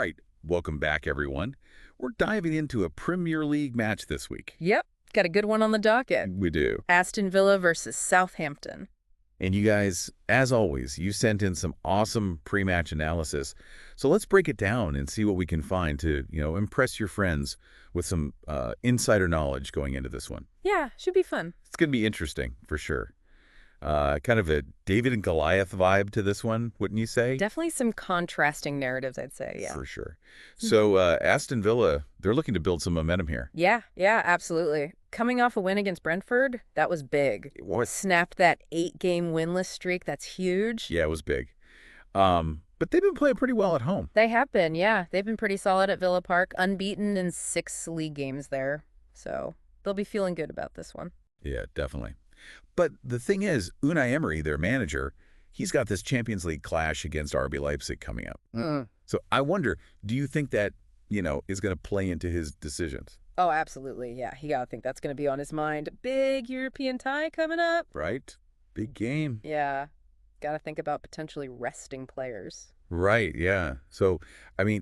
right, welcome back, everyone. We're diving into a Premier League match this week. Yep, got a good one on the docket. We do. Aston Villa versus Southampton. And you guys, as always, you sent in some awesome pre-match analysis. So let's break it down and see what we can find to, impress your friends with some insider knowledge going into this one. Yeah, should be fun. It's going to be interesting, for sure. Kind of a David and Goliath vibe to this one, wouldn't you say? Definitely some contrasting narratives, I'd say, yeah. For sure. So Aston Villa, they're looking to build some momentum here. Yeah, absolutely. Coming off a win against Brentford, that was big. What? Snapped that 8-game winless streak. That's huge. Yeah, it was big. But they've been playing pretty well at home. They have been, yeah. They've been pretty solid at Villa Park, unbeaten in 6 league games there. So they'll be feeling good about this one. Yeah, definitely. But the thing is, Unai Emery, their manager, he's got this Champions League clash against RB Leipzig coming up. So I wonder, do you think that, is going to play into his decisions? Oh, absolutely. Yeah, he got to think that's going to be on his mind. Big European tie coming up. Right. Big game. Yeah. Got to think about potentially resting players. Right, yeah. So,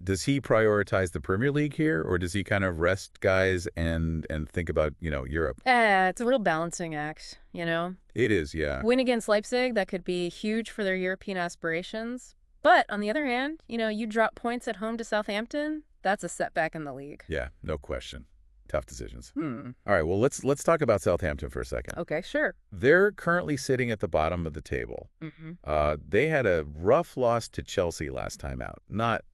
does he prioritize the Premier League here, or does he kind of rest guys and think about, Europe? It's a real balancing act, It is, yeah. Win against Leipzig, that could be huge for their European aspirations. But on the other hand, you drop points at home to Southampton, that's a setback in the league. Yeah, no question. Tough decisions. All right, well, let's talk about Southampton for a second. Okay, sure. They're currently sitting at the bottom of the table. They had a rough loss to Chelsea last time out. Not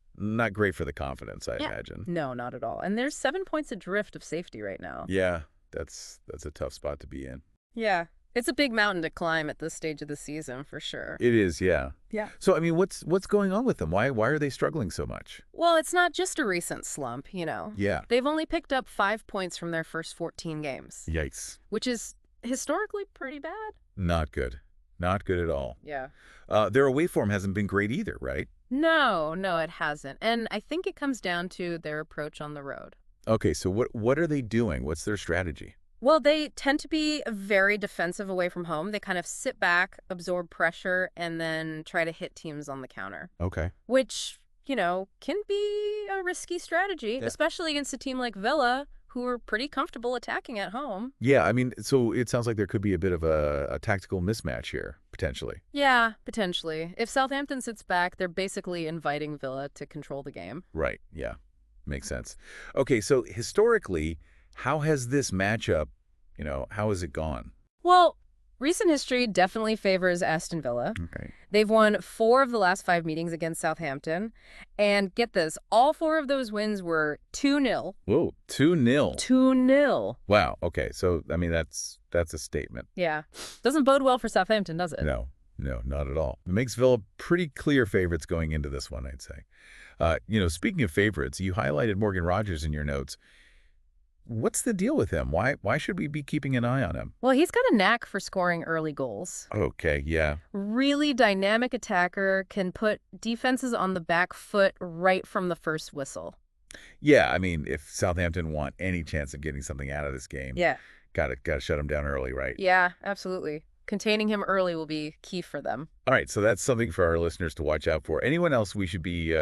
great for the confidence, I imagine. No, not at all. And there's 7 points adrift of safety right now. Yeah, that's a tough spot to be in. Yeah. It's a big mountain to climb at this stage of the season, for sure. It is, yeah. Yeah. So, what's going on with them? Why are they struggling so much? Well, it's not just a recent slump, Yeah. They've only picked up 5 points from their first 14 games. Yikes. Which is historically pretty bad. Not good. Not good at all. Yeah. Their away form hasn't been great either, right? No, it hasn't. And I think it comes down to their approach on the road. Okay, so what are they doing? What's their strategy? Well, they tend to be very defensive away from home. They kind of sit back, absorb pressure, and then try to hit teams on the counter. Okay. Which, can be a risky strategy, especially against a team like Villa, who are pretty comfortable attacking at home. Yeah, so it sounds like there could be a bit of a tactical mismatch here, potentially. Yeah, potentially. If Southampton sits back, they're basically inviting Villa to control the game. Right, yeah. Makes sense. Okay, so historically, how has this matchup, how has it gone? Well, recent history definitely favors Aston Villa. Okay. They've won 4 of the last 5 meetings against Southampton. And get this, all 4 of those wins were 2-0. Whoa, 2-0. 2-0. Wow, okay. So, that's a statement. Yeah. Doesn't bode well for Southampton, does it? No, not at all. It makes Villa pretty clear favorites going into this one, I'd say. Speaking of favorites, you highlighted Morgan Rogers in your notes. What's the deal with him? Why should we be keeping an eye on him? Well, he's got a knack for scoring early goals. Okay, yeah. Really dynamic attacker, can put defenses on the back foot right from the first whistle. Yeah, if Southampton want any chance of getting something out of this game, gotta shut him down early, right? Yeah, absolutely. Containing him early will be key for them. All right, so that's something for our listeners to watch out for. Anyone else we should be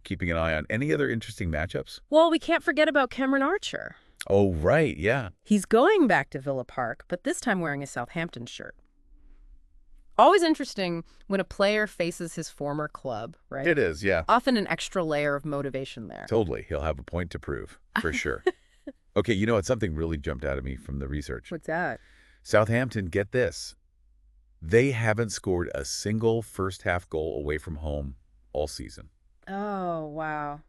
keeping an eye on? Any other interesting matchups? Well, we can't forget about Cameron Archer. Oh, right, yeah. He's going back to Villa Park, but this time wearing a Southampton shirt. Always interesting when a player faces his former club, right? It is, yeah. Often an extra layer of motivation there. Totally. He'll have a point to prove, for sure. Okay, what? Something really jumped out at me from the research. What's that? Southampton, get this. They haven't scored a single first-half goal away from home all season. Oh, wow.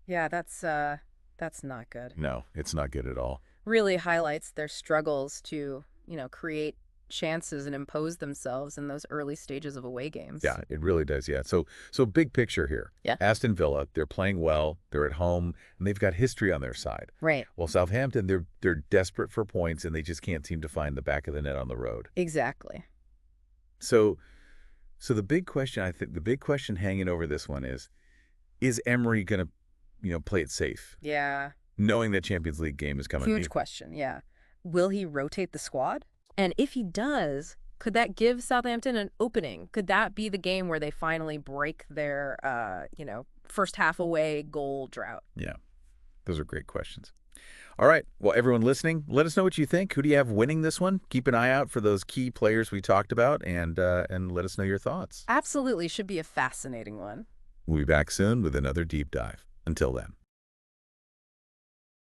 Yeah, that's not good. No, it's not good at all. Really highlights their struggles to, create chances and impose themselves in those early stages of away games. Yeah, it really does, yeah. So big picture here. Yeah. Aston Villa, they're playing well, they're at home, and they've got history on their side. Right. Well, Southampton, they're desperate for points, and they just can't seem to find the back of the net on the road. Exactly. So the big question, I think, the big question hanging over this one is Emery going to, play it safe? Yeah. Knowing that Champions League game is coming. Huge question, yeah. Will he rotate the squad? And if he does, Could that give Southampton an opening? Could that be the game where they finally break their, first half away goal drought? Yeah, those are great questions. All right. Well, everyone listening, let us know what you think. Who do you have winning this one? Keep an eye out for those key players we talked about, and let us know your thoughts. Absolutely. Should be a fascinating one. We'll be back soon with another deep dive. Until then.